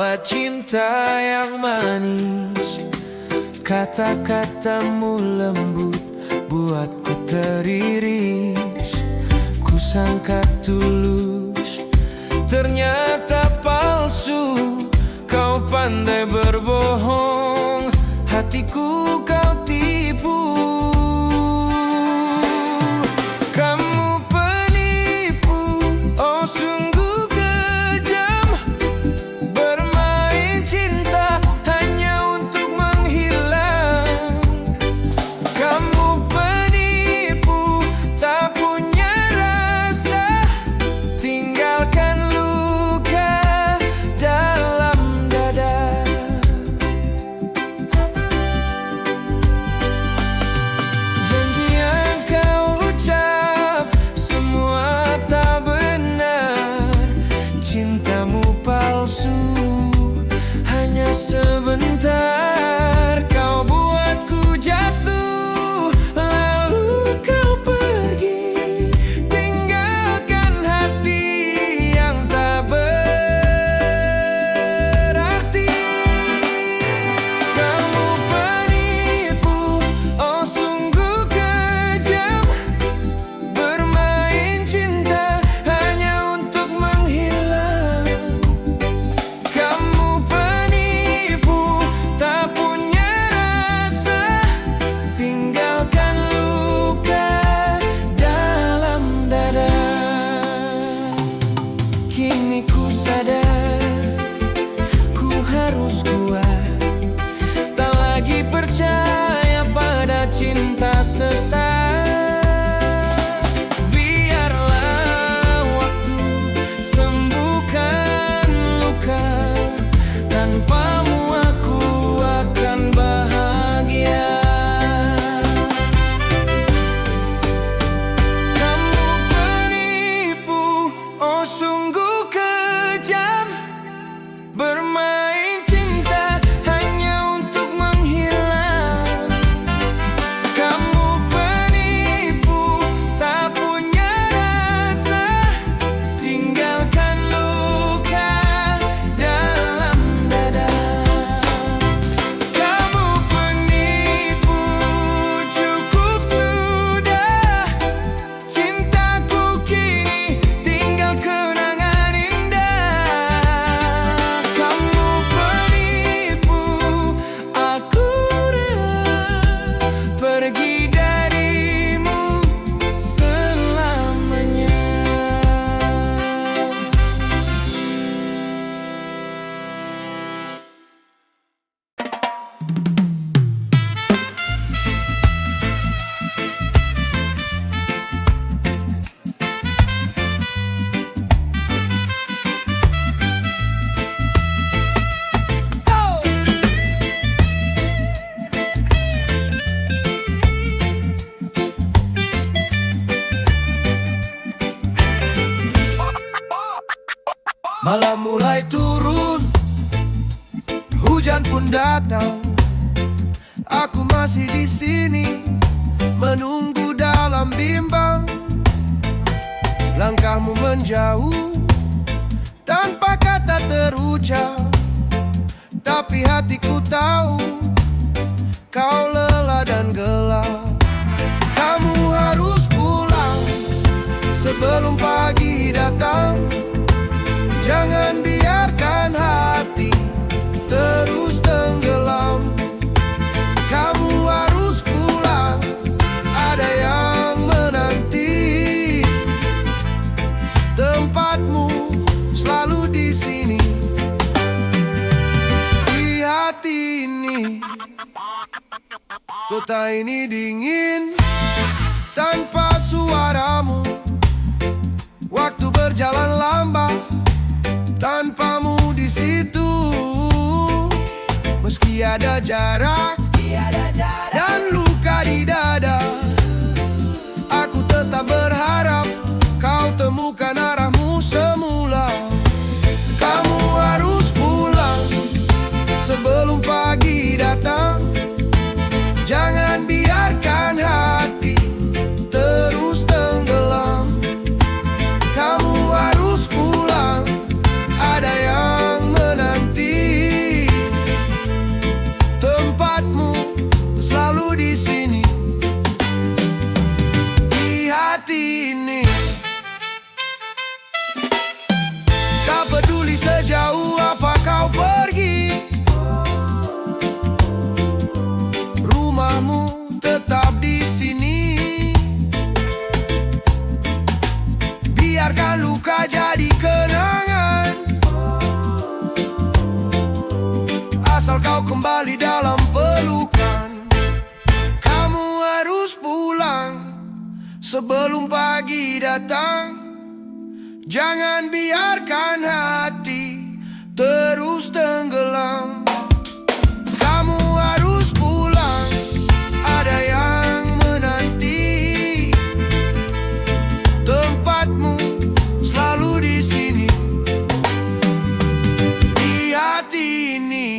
Bawa cinta yang manis, kata-katamu lembut buatku teriris. Kusangka tulus, ternyata palsu. Kau pandai berbohong, hatiku kau tipu. Kamu penipu, oh sungguh kejam. Bermain cinta hanya untuk menghilang. Kamu penipu, tak punya rasa. Tinggalkan luka dalam dada. Janji yang kau ucap semua tak benar. Cintamu palsu, hanya sebentar. Kau buatku jatuh, lalu kau pergi, tinggalkan hati yang tak berarti. Kamu penipu, oh sungguh kejam. Bermain cinta hanya untuk menghilang. Kamu penipu, tak punya rasa. Tinggalkan luka dalam dada. Kini ku sadar, ku harus kuat. Tak lagi percaya pada cinta sesat. Biarlah waktu sembuhkan luka. Tanpamu aku akan bahagia. Kamu penipu, oh sungguh kejam. Bermain cinta hanya untuk menghilang. Kamu penipu, tak punya rasa. Tinggalkan luka dalam dada. Kamu penipu, cukup sudah. Cintaku kini tinggal kenangan indah. Kamu penipu, aku rela pergi darimu selamanya. Malam mulai turun, hujan pun datang. Aku masih di sini menunggu dalam bimbang. Langkahmu menjauh tanpa kata terucap, tapi hatiku tahu kau lelah dan gelap. Kamu harus pulang sebelum pagi datang. Jangan biarkan hati terus tenggelam. Kamu harus pulang, ada yang menanti. Tempatmu selalu di sini, di hati ini. Kota ini dingin tanpa suaramu. Waktu berjalan lambat tanpamu di situ. Meski ada jarak dan luka di dada, aku tetap berharap kau temukan arahmu semula. Kamu harus pulang sebelum pagi datang. Jangan biarkan hati terus tenggelam. Kamu harus pulang, ada yang menanti. kembali dalam pelukan. Kamu harus pulang sebelum pagi datang. Jangan biarkan hati terus tenggelam. Kamu harus pulang, ada yang menanti. Tempatmu selalu di sini, di hati ini.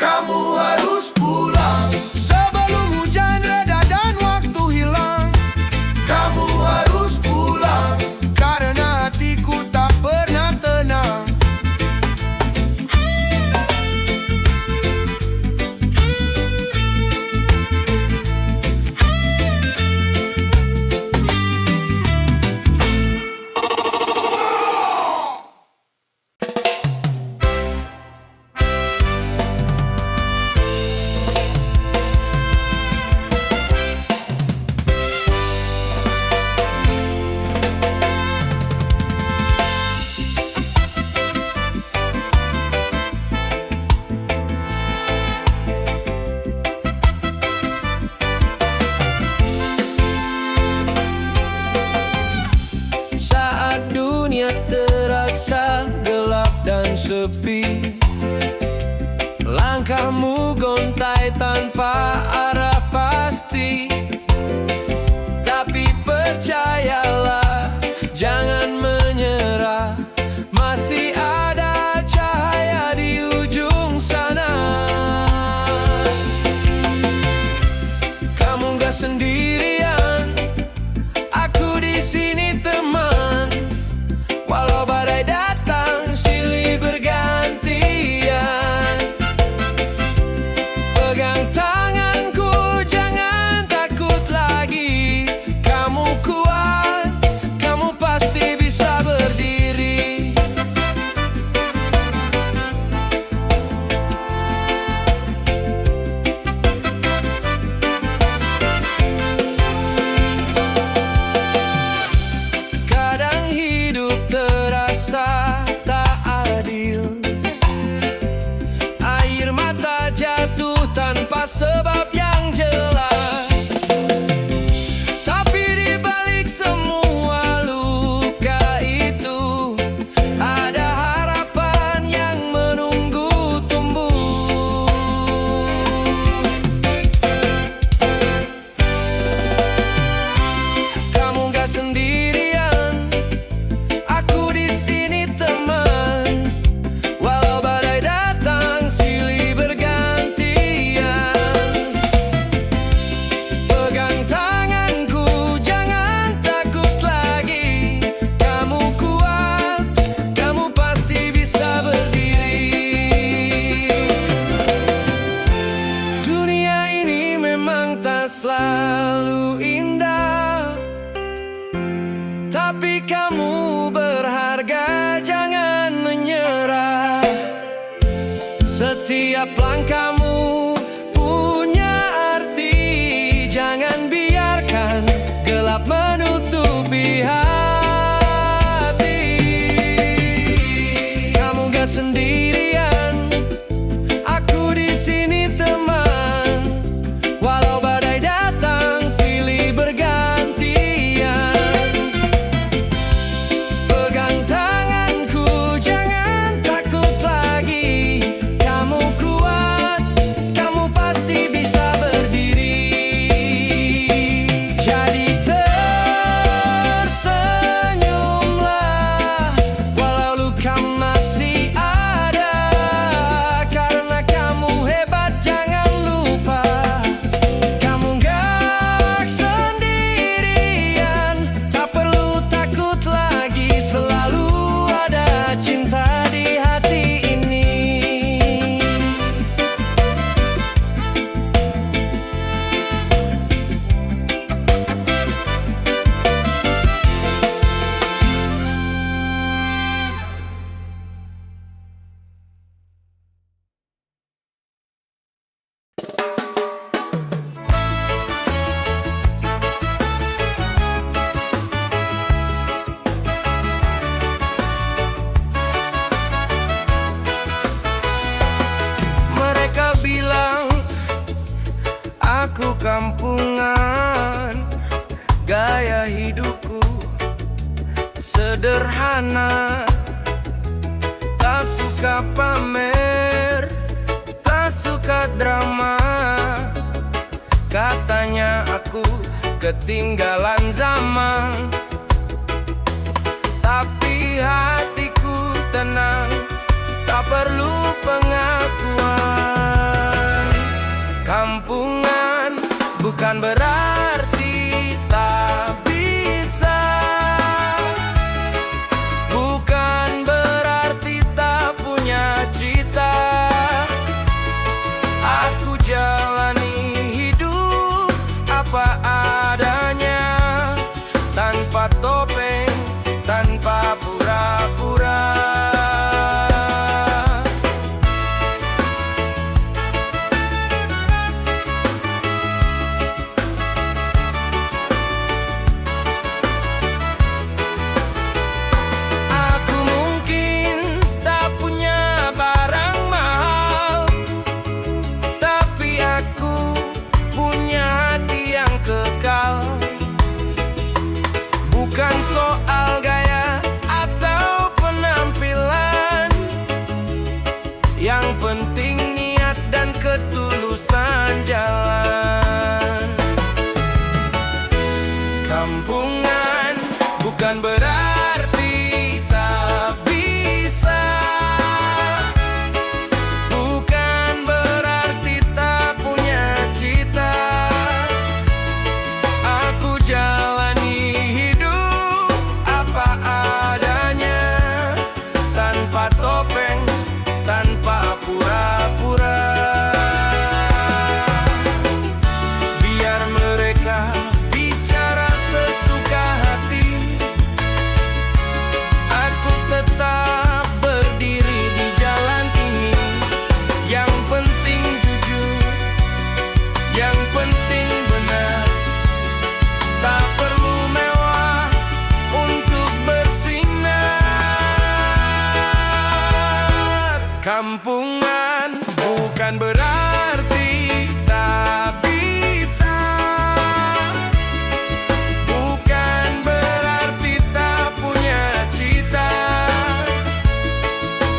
Kamu harus pulang sebelum hujan reda dan waktu hilang. Kamu harus pulang karena hatiku tak pernah tenang. Saat dunia terasa gelap dan sepi, langkahmu gontai tanpa arah pasti. Tapi percayalah, jangan menyerah, masih ada cahaya di ujung sana. Kamu gak sendirian, aku di sini teman. Walau badai datang silih bergantian, pegang tanganku, jangan takut lagi. Kamu kuat, kamu pasti bisa berdiri. Kadang hidup terasa tak adil, air mata jatuh tanpa sebab yang jelas. Tapi di balik semua luka itu, ada harapan yang menunggu tumbuh. Kamu gak sendirian, aku di sini teman. Walau badai datang silih bergantian, pegang tanganku, jangan takut lagi. Kamu kuat, kamu pasti bisa berdiri. Dunia ini memang tak selalu indah, tapi kamu berharga, jangan menyerah. Setiap langkahmu punya arti, jangan biarkan gelap menutupi hati. Kamu gak sendirian, aku di sini teman. Walau badai datang silih bergantian, pegang tanganku, jangan takut lagi. Kamu kuat, kamu kampungan. Gaya hidupku sederhana, tak suka pamer, tak suka drama. Katanya aku ketinggalan zaman, tapi hatiku tenang, tak perlu pengakuan. Kampungan bukan berarti tak bisa, bukan berarti tak punya cita. Aku jalani hidup apa adanya, tanpa topeng, tanpa pura-pura. Bukan soal gaya atau penampilan, yang penting niat dan ketulusan jalan. Kampungan bukan berarti tak bisa, bukan berarti tak punya cita. Aku jalani hidup apa adanya, tanpa topeng, tanpa pura-pura. Biar mereka bicara sesuka hati, aku tetap berdiri di jalan ini. Yang penting jujur, yang penting benar, tak perlu mewah untuk bersinar. Kampungan bukan berarti tak bisa, bukan berarti tak punya cita.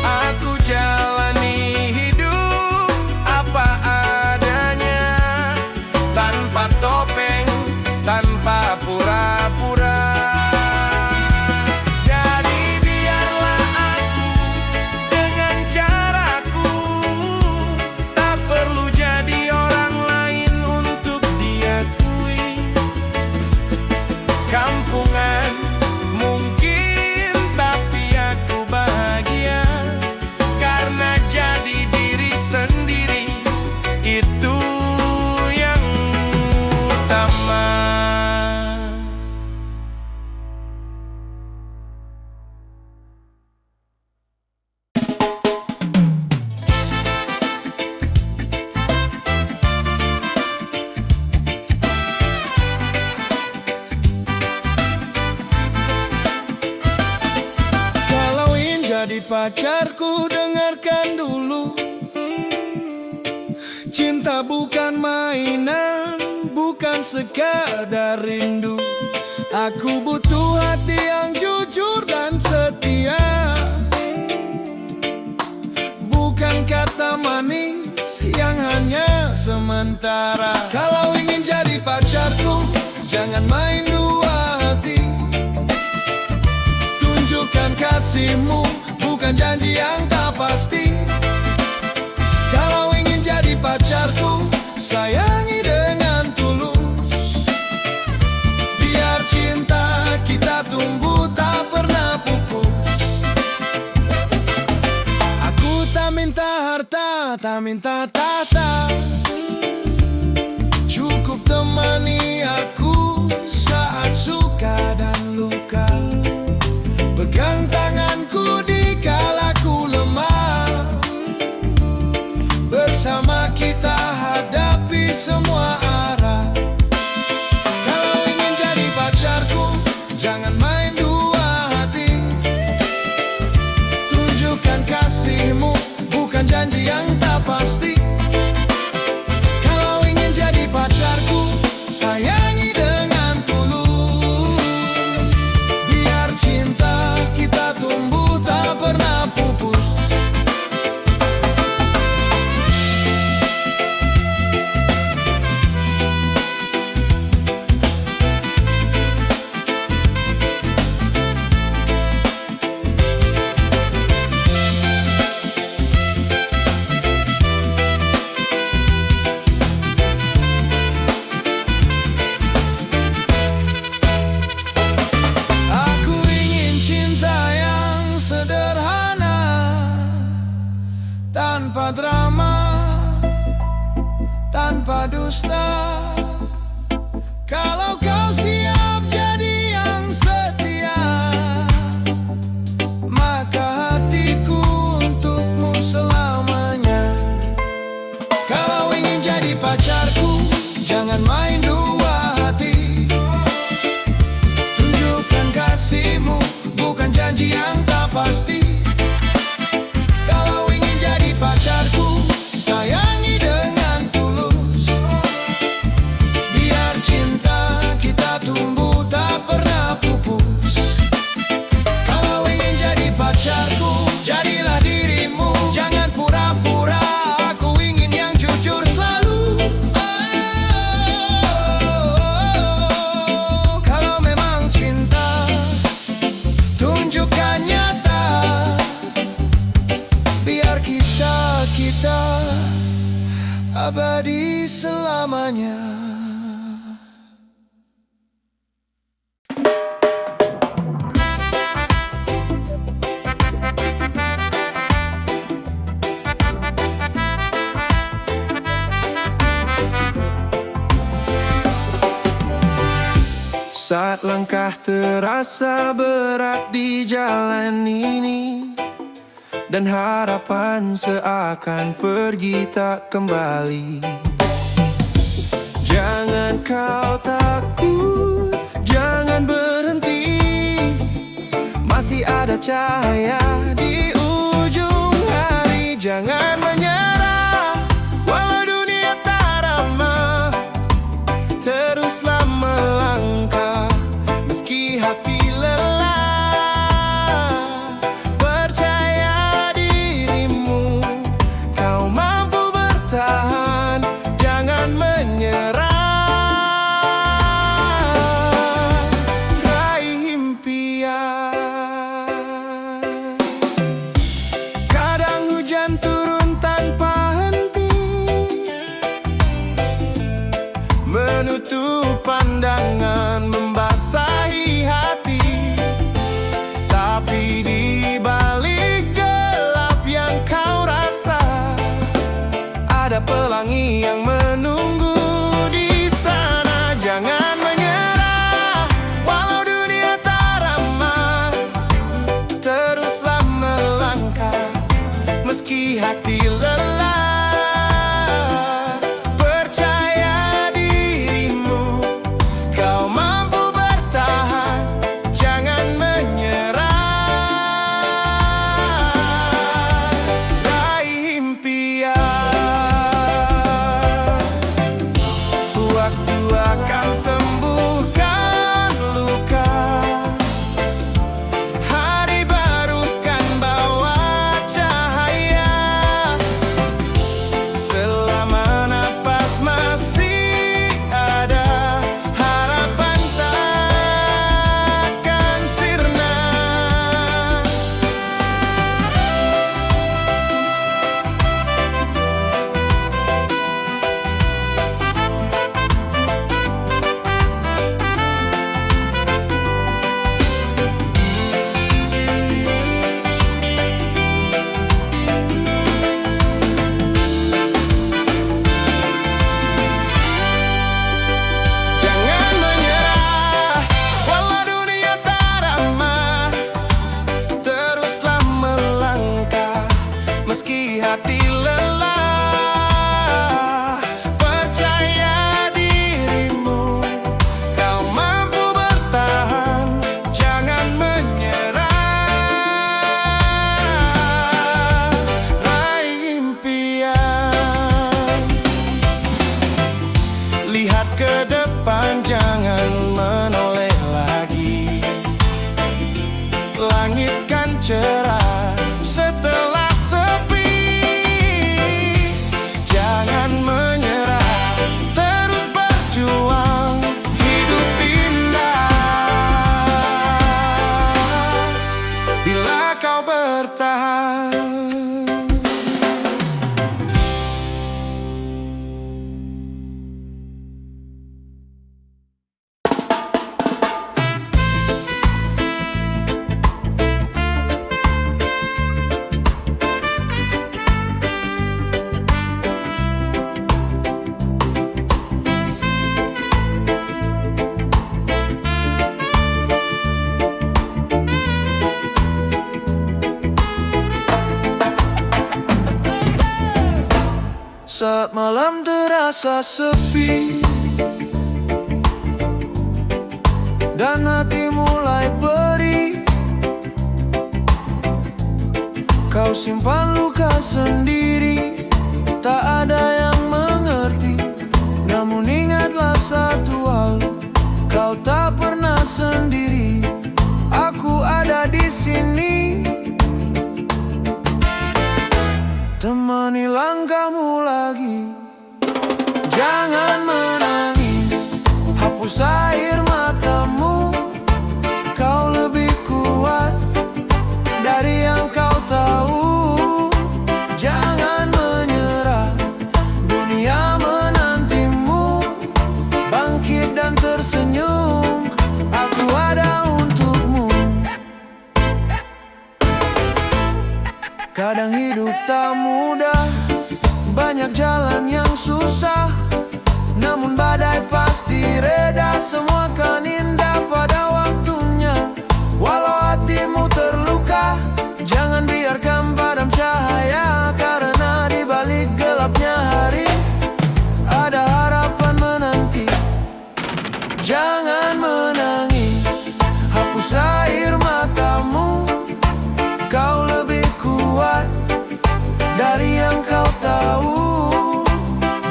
Aku jalani hidup apa adanya, tanpa topeng, tanpa pura-pura. Jadi biarlah aku dengan caraku, tak perlu jadi orang lain untuk diakui. Kampungan mungkin, tapi aku bahagia karena jadi diri sendiri. Itu yang utama. Kalau ingin jadi pacarku, dengarkan dulu. Cinta bukan mainan, bukan sekadar rindu. Aku butuh hati yang jujur dan setia, bukan kata manis yang hanya sementara. Kalau ingin jadi pacarku, jangan main dua hati. Tunjukkan kasihmu, bukan janji yang tak pasti. Kalau ingin jadi pacarku, sayangi dengan tulus. Biar cinta kita tumbuh tak pernah pupus. Aku tak minta harta, tak minta tahta, cukup temani aku saat suka dan luka. Pegang tanganku di kala ku lemah, bersama kita hadapi semua arah. Kalau ingin jadi pacarku, jangan main dua hati. Tunjukkan kasihmu, bukan janji yang tak pasti. Kalau ingin jadi pacarku, abadi selamanya. Saat langkah terasa berat di jalan ini, dan harapan seakan pergi tak kembali, jangan kau takut, jangan berhenti. Masih ada cahaya di ujung hari. Jangan menyerah, walau dunia tak ramah. Teruslah melangkah meski hati lelah. Percaya dirimu, kau mampu bertahan. Jangan menyerah, raih impian. Kadang hujan turun tanpa henti, menutup pandangan, membasahi hati. Tapi di balik gelap yang kau rasa, ada pelangi yang menunggu di sana. Jangan menyerah, walau dunia tak ramah. Teruslah melangkah meski hati lelah. Percaya dirimu, kau mampu bertahan. Jangan menyerah, raih impian. Waktu akan sembuhkan luka, hari baru kan bawa cahaya. Selama nafas masih ada, harapan takkan sirna. Jangan menyerah, walau dunia tak ramah. Teruslah melangkah meski hati lelah. Percaya dirimu, kau mampu bertahan. Jangan menyerah, raih impian. Lihat ke depan, jangan menoleh lagi. Langit kan cerah setelah sepi. Jangan menyerah, terus berjuang. Hidup indah bila kau bertahan. Saat malam terasa sepi dan hati mulai perih, kau simpan luka sendiri. Tak ada yang mengerti. Namun ingatlah satu hal, kau tak pernah sendiri. Aku ada di sini, temani langkahmu lagi. Jangan menangis, hapus air matamu. Kau lebih kuat dari yang kau tahu. Jangan menyerah, dunia Kadang hidup tak mudah, banyak jalan yang susah, namun badai pasti reda, semua kan indah pada waktunya. Walau hatimu terluka, jangan biarkan padam cahaya, karena di balik gelapnya hari ada harapan menanti. Jangan menangis, hapus air matamu, kau lebih kuat dari yang kau tahu.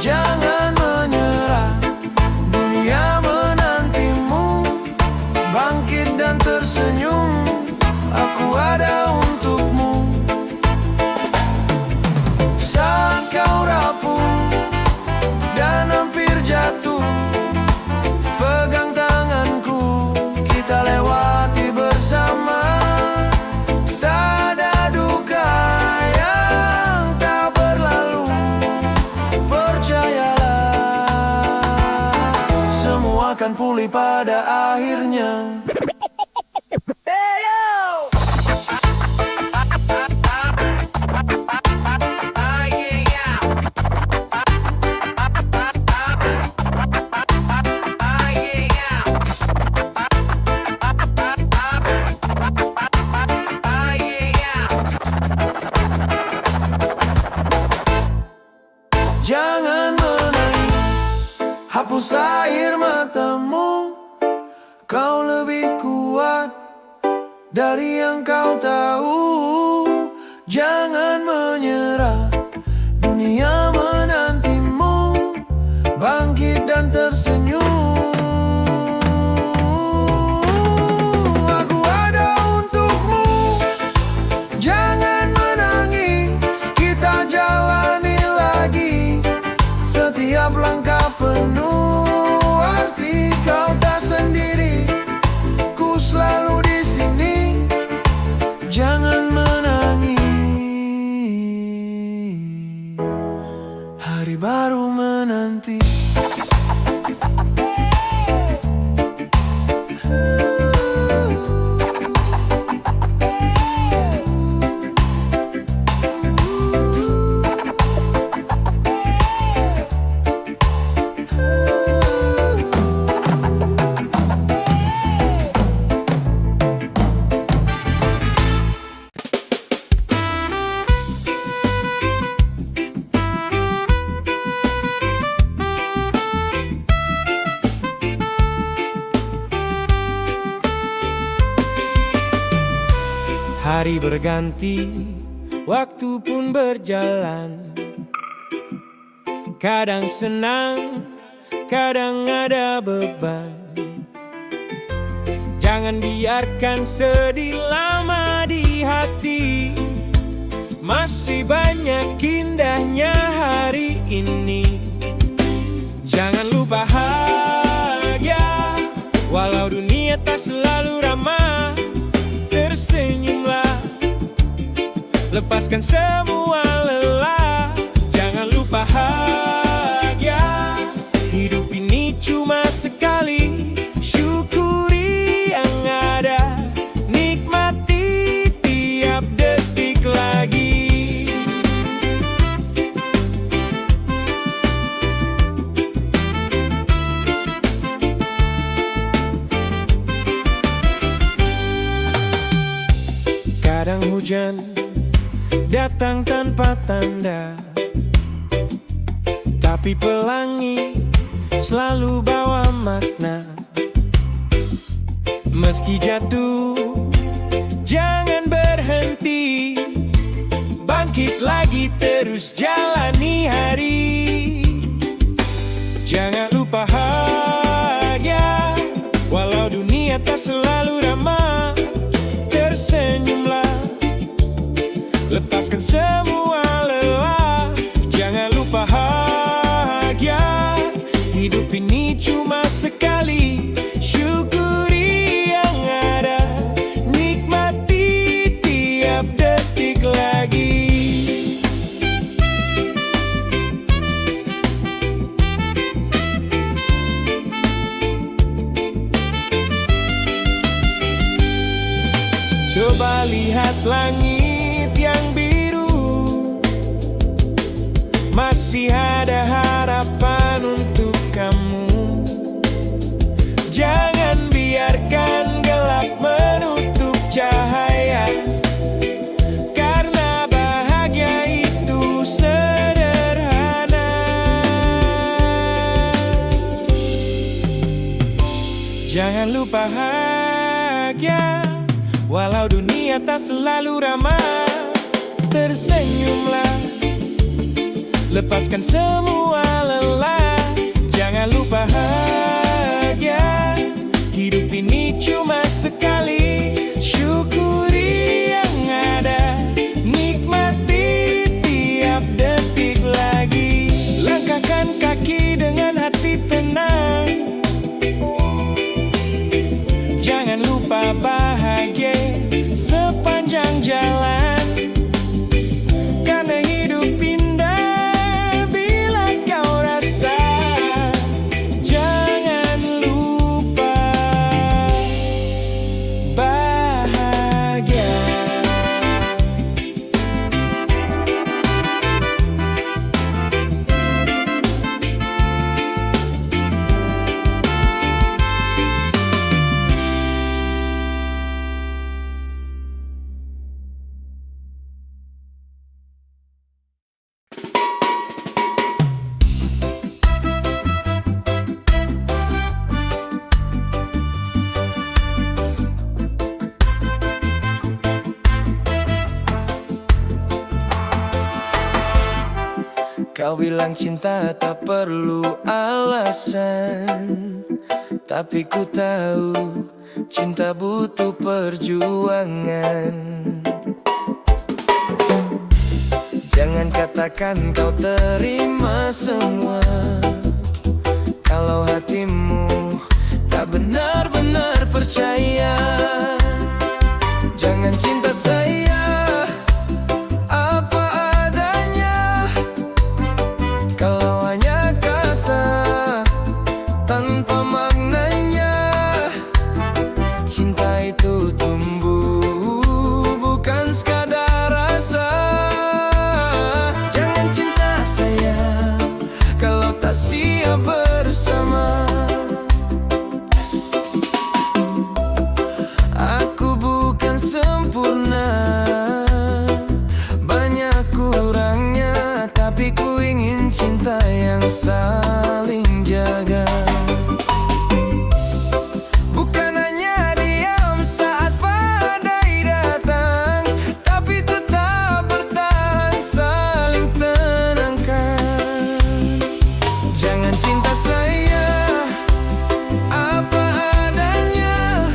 Jangan menyerah, dunia menantimu, bangkit dan tersenyum, aku ada untukmu. Saat kau rapuh dan hampir jatuh, pegang tanganku, kita lewati bersama. Tak ada duka yang tak berlalu, percayalah, semua akan pulih pada akhirnya. Jangan menangis, hapus air matamu, kau lebih kuat dari yang kau tahu. Jangan menyerah, dunia menantimu, bangkit dan tersenyum, aku ada untukmu. Jangan menangis, kita jalani lagi, setiap langkah penuh arti, kau tak sendiri, ku selalu di sini. Jangan menangis, hari baru menanti. Hari berganti, waktu pun berjalan. Kadang senang, kadang ada beban. Jangan biarkan sedih lama di hati, masih banyak indahnya hari ini. Jangan lupa bahagia, walau dunia tak selalu ramah. Tersenyumlah, lepaskan semua lelah. Jangan lupa bahagia, hidup ini cuma sekali. Syukuri yang ada, nikmati tiap detik lagi. Kadang hujan datang tanpa tanda, tapi pelangi selalu bawa makna. Meski jatuh, jangan berhenti, bangkit lagi terus jalani hari. Jangan lupa bahagia, walau dunia tak selalu ramah. Tersenyumlah, lepaskan semua lelah. Jangan lupa bahagia, hidup ini cuma sekali. Syukuri yang ada, nikmati tiap detik lagi. Coba lihat langit yang biru, masih ada harapan untuk kamu. Jangan biarkan gelap menutup cahaya, karena bahagia itu sederhana. Jangan lupa bahagia, walau dunia tak selalu ramah. Tersenyumlah, lepaskan semua lelah. Jangan lupa bahagia, hidup ini cuma sekali. Syukuri yang ada, nikmati tiap detik lagi. Langkahkan kaki dengan hati tenang. Jangan lupa bahagia sepanjang jalan, karena hidup indah bila kau rasa. Jangan lupa bahagia. Kau bilang cinta tak perlu alasan, tapi ku tahu cinta butuh perjuangan. Jangan katakan kau terima semua, kalau hatimu tak benar-benar percaya. Jangan cinta saya apa adanya, kalau hanya kata tanpa maknanya. Cinta itu tumbuh, bukan sekadar rasa. Jangan cinta saya kalau tak siap bersama. Aku bukan sempurna, banyak kurangnya, tapi ku ingin cinta yang saling jaga. Bukan hanya diam saat badai datang, tapi tetap bertahan saling tenangkan. Jangan cinta saya apa adanya,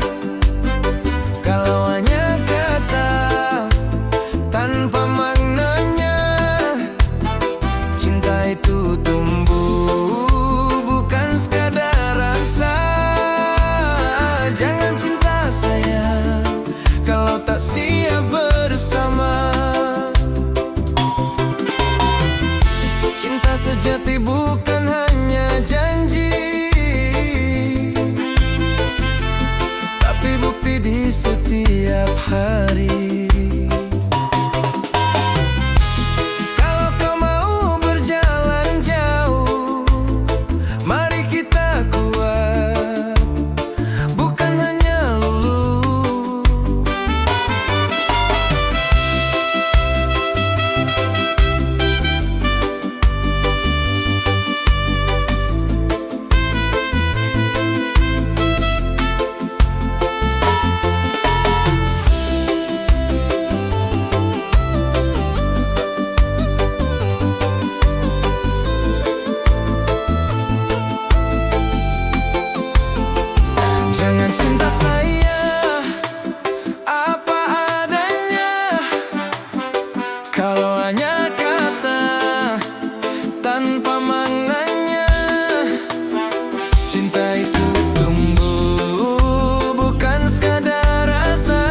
kalau hanya kata tanpa maknanya. Cinta itu tumbuh, bukan sekadar rasa. Jangan cinta saya kalau tak siap bersama. Cinta sejati bukan hanya janji, tapi bukti di setiap hari. Kalau kau mau berjalan jauh, mari kita kuat, bukan hanya luluh. Jangan cinta saya apa adanya, kalau hanya kata tanpa maknanya. Cinta itu tumbuh, bukan sekadar rasa.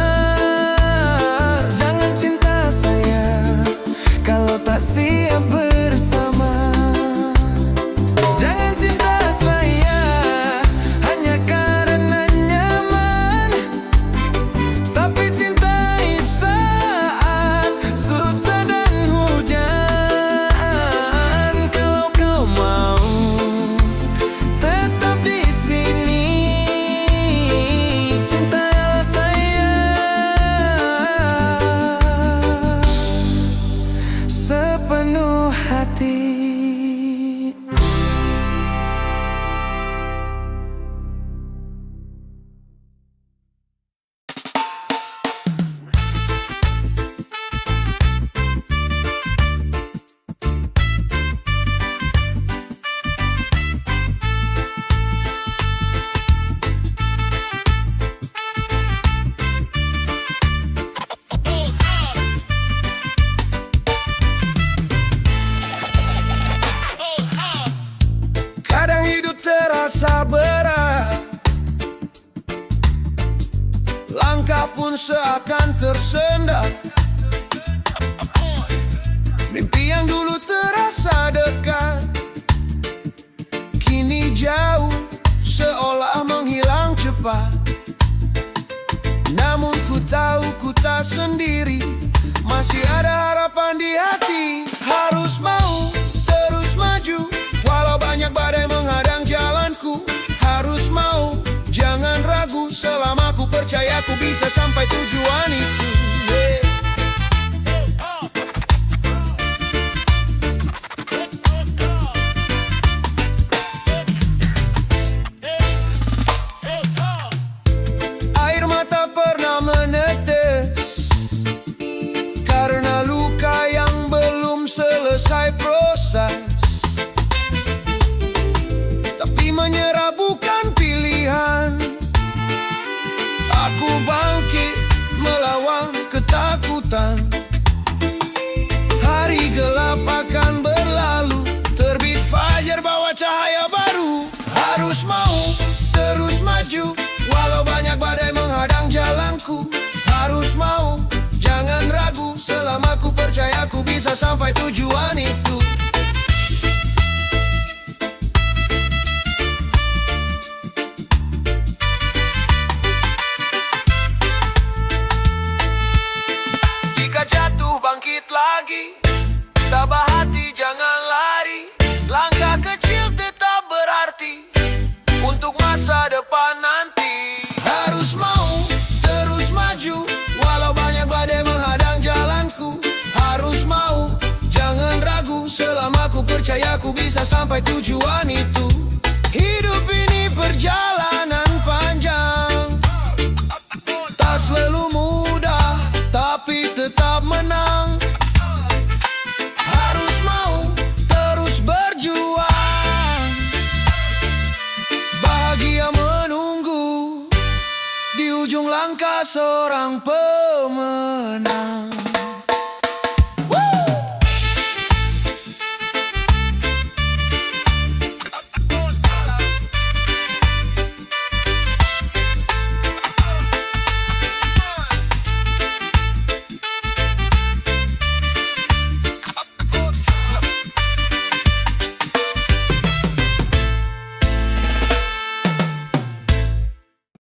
Jangan cinta saya kalau tak siap bersama. Jangan cinta saya hanya karena nyaman, tapi cintai saat susah dan hujan. terasa berat, langkah pun seakan tersendat. Mimpi yang dulu terasa dekat kini jauh, seolah menghilang cepat. Namun ku tahu ku tak sendiri, masih ada harapan di hati. Harus mau terus maju, walau banyak badai menghadang jalanku. Harus mau, jangan ragu, selama ku percaya ku bisa sampai tujuan itu. Air mata pernah menetes karena luka yang belum selesai proses. Tapi menyerah bukan pilihan. Aku bangkit melawan ketakutan. Hari gelap akan berlalu, terbit fajar bawa cahaya baru. Harus mau terus maju, walau banyak badai menghadang jalanku. Harus mau, jangan ragu, selama ku percaya ku bisa sampai tujuan itu. Jika jatuh bangkit lagi, tabah hati jangan lari. Langkah kecil tetap berarti untuk masa depan nanti. Harus mau terus maju, walau banyak badai menghadang jalanku. Harus mau, jangan ragu, selama ku percaya ku bisa sampai tujuan itu. Hidup ini perjalanan panjang, tak selalu mudah, tapi tetap menang. Harus mau terus berjuang, bahagia menunggu di ujung langkah seorang pemenang.